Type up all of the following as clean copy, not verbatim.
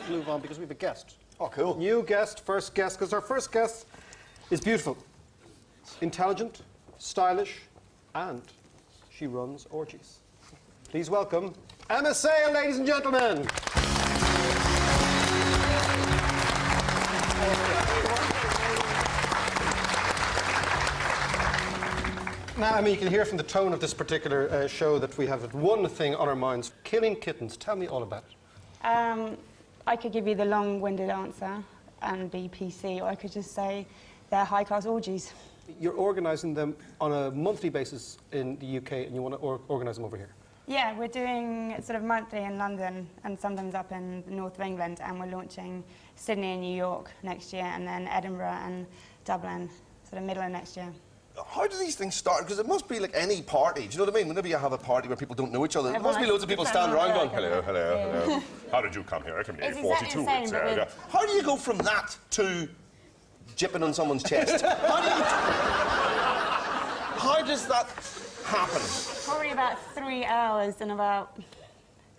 move on because we have a guest. Oh, cool. New guest, first guest, because our first guest is beautiful, intelligent, stylish, and she runs orgies. Please welcome Emma Sayle, ladies and gentlemen. Now, I mean, you can hear from the tone of this particular show that we have one thing on our minds, killing kittens. Tell me all about it. I could give you the long-winded answer and be PC, or I could just say they're high-class orgies. You're organising them on a monthly basis in the UK, and you want to organise them over here? Yeah, we're doing sort of monthly in London and sometimes up in the north of England, and we're launching Sydney and New York next year, and then Edinburgh and Dublin sort of middle of next year. How do these things start? Because it must be like any party. Do you know what I mean? Whenever you have a party where people don't know each other, there must be loads of people standing around going, hello, hello, hello. How did you come here? I came here 42 weeks. How do you go from that to jipping on someone's chest? How does that happen? Probably about 3 hours and about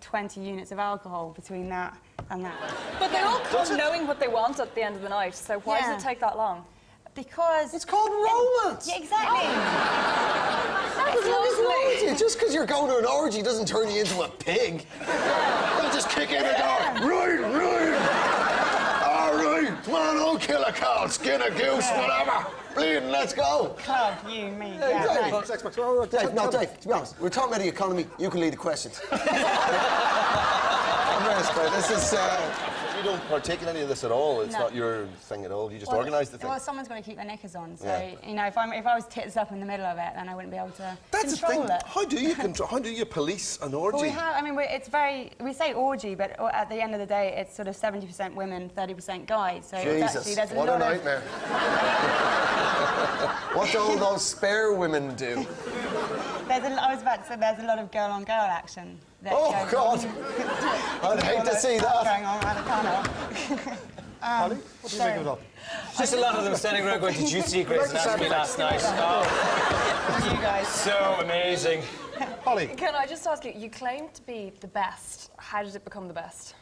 20 units of alcohol between that and that. But they all come knowing what they want at the end of the night, so why does it take that long? Because... It's called romance! Yeah, exactly. That's lovely. Just because you're going to an orgy doesn't turn you into a pig. Don't just kick in and go, right. All right, come on, don't kill a cow, skin a goose, whatever. Bleeding, let's go. Club, you, me. Dave, no, Dave, to be honest, we're talking about the economy, you can lead the questions. This is... You don't partake in any of this at all. It's not your thing at all. You just organise the thing. Well, someone's got to keep their knickers on. So you know, if I was tits up in the middle of it, then I wouldn't be able to control it. How do you control? How do you police an orgy? Well, we have. I mean, it's very. We say orgy, but at the end of the day, it's sort of 70% women, 30% guys. So Jesus, actually, there's what a nightmare! What do all those spare women do? I was about to say there's a lot of girl-on-girl action. Oh God! I'd hate to see that. Going on around the tunnel. Holly, what do you make of it all? Just a lot of them standing around going, did you see Grey's Anatomy last night? Oh, you guys. so amazing. Holly. Can I just ask you, you claim to be the best. How did it become the best?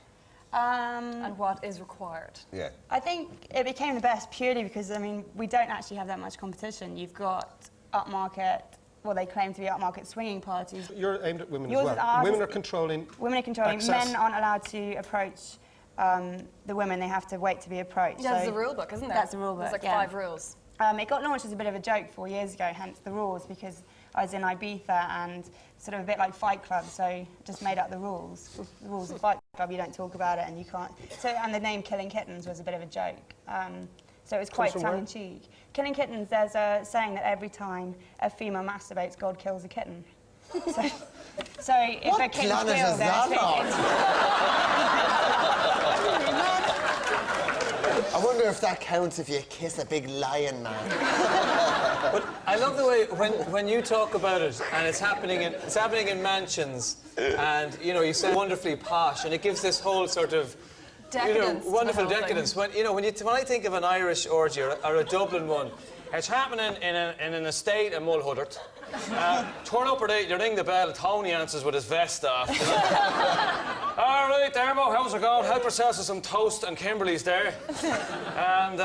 And what is required? Yeah. I think it became the best purely because, I mean, we don't actually have that much competition. You've got upmarket, well, they claim to be upmarket swinging parties. You're aimed at women Yours as well. Women are controlling. Women are controlling. Access. Men aren't allowed to approach the women. They have to wait to be approached. Yeah, that's the rule book, isn't there? That's the rule book. There's like 5 rules. It got launched as a bit of a joke 4 years ago, hence the rules, because I was in Ibiza and sort of a bit like Fight Club, so just made up the rules. The rules of Fight Club, you don't talk about it and you can't. So, and the name Killing Kittens was a bit of a joke. So it was quite tongue-in-cheek. Killing kittens, there's a saying that every time a female masturbates, God kills a kitten. So if a kitten's killed, then I wonder if that counts if you kiss a big lion man. But I love the way when you talk about it, and it's happening in mansions, and you know you sound wonderfully posh, and it gives this whole sort of decadence, wonderful decadence. When I think of an Irish orgy or a Dublin one, it's happening in an estate in Mulhuddart. Turn up or you ring the bell, Tony answers with his vest off. You know? All right, Dermo, how's it going? Help yourselves to some toast and Kimberley's there. And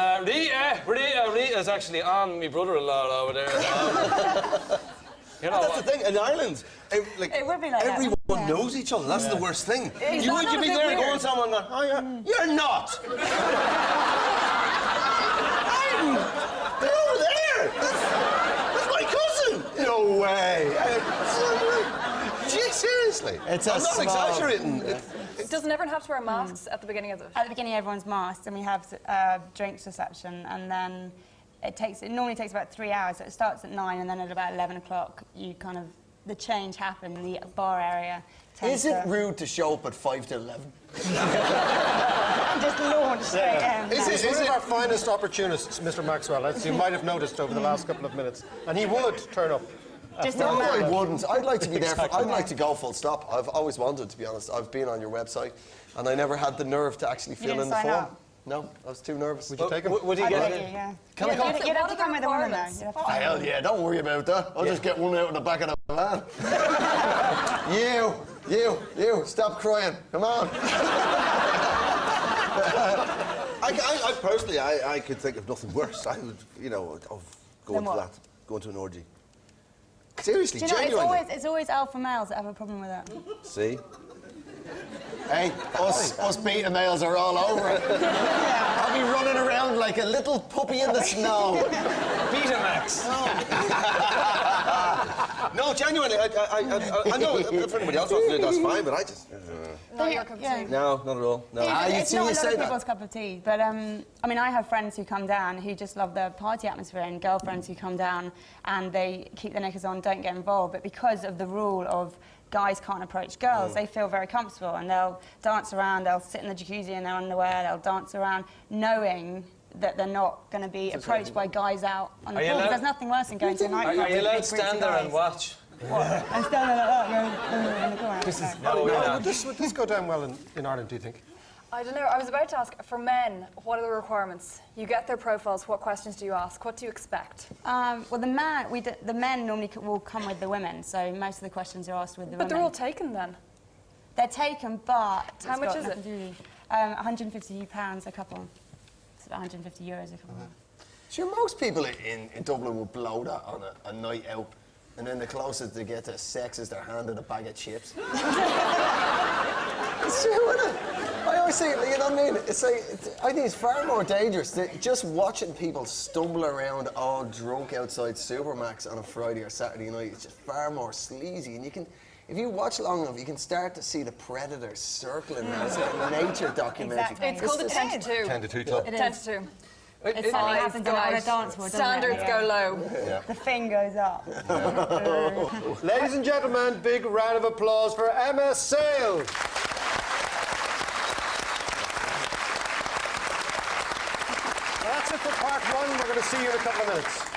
Rita's actually on my brother-in-law over there. You know, that's the thing, in Ireland, it would be like everyone knows each other. That's the worst thing. You would be there going to someone going, oh yeah, you're not. They're over there. That's my cousin. No way. Gee, seriously. I'm not exaggerating. Doesn't everyone have to wear masks at the beginning of the... At the beginning, everyone's masked, and we have drinks reception, and then it normally takes about 3 hours. So it starts at 9, and then at about 11 o'clock, the change happens in the bar area. Is it rude to show up at 5 to 11? Just launch straight in. He's one of our finest opportunists, Mr. Maxwell, as you might have noticed over the last couple of minutes. And he would turn up. No, I wouldn't. I'd like to be there. I'd like to go full stop. I've always wanted, to be honest. I've been on your website, and I never had the nerve to actually fill in the form. No, I was too nervous. Would you take him? Would you get it? Yeah. Can I go? You'd have to come with a woman, though. Oh, hell yeah, don't worry about that. I'll just get one out in the back of the van. You, stop crying. Come on. I personally, I could think of nothing worse. I would, you know, of going to that, going to an orgy. Seriously, Do you know, genuinely. it's always alpha males that have a problem with it. See? Hey, us beta males are all over it. I'll be running around like a little puppy in the snow. Betamax. No, genuinely, I know if anybody else wants to do it, that's fine, but I just... Not your cup of tea. No, not at all. No. It's not a lot of people's cup of tea, but I mean, I have friends who come down who just love the party atmosphere, and girlfriends who come down and they keep their knickers on, don't get involved, but because of the rule of guys can't approach girls, they feel very comfortable and they'll dance around, they'll sit in the jacuzzi in their underwear, they'll dance around knowing that they're not going to be approached by guys out on the pool. There's nothing worse than going to a nightclub. Are you allowed to stand there and watch? What? And stand there like that, in the corner. Would this go down well in Ireland, do you think? I don't know. I was about to ask, for men, what are the requirements? You get their profiles. What questions do you ask? What do you expect? Well, the men normally will come with the women, so most of the questions are asked with the women. But they're all taken then. They're taken, but how much is it? £150 a couple. So €150 a couple. Sure, most people in Dublin would blow that on a night out, and then the closest they get to sex is they're handed a bag of chips. It's true, isn't it? I always say, you know what I mean? It's like, I think it's far more dangerous just watching people stumble around all drunk outside Supermax on a Friday or Saturday night. It's just far more sleazy, and you can, if you watch long enough, you can start to see the predators circling around. It's like a nature documentary. Exactly. It's called a 10 to 2. 10 to 2 club. 10 to 2. It suddenly happens on a dance floor, doesn't Standards it? go low. Yeah. The thing goes up. Ladies and gentlemen, big round of applause for Emma Sayle. That's it for part one. We're going to see you in a couple of minutes.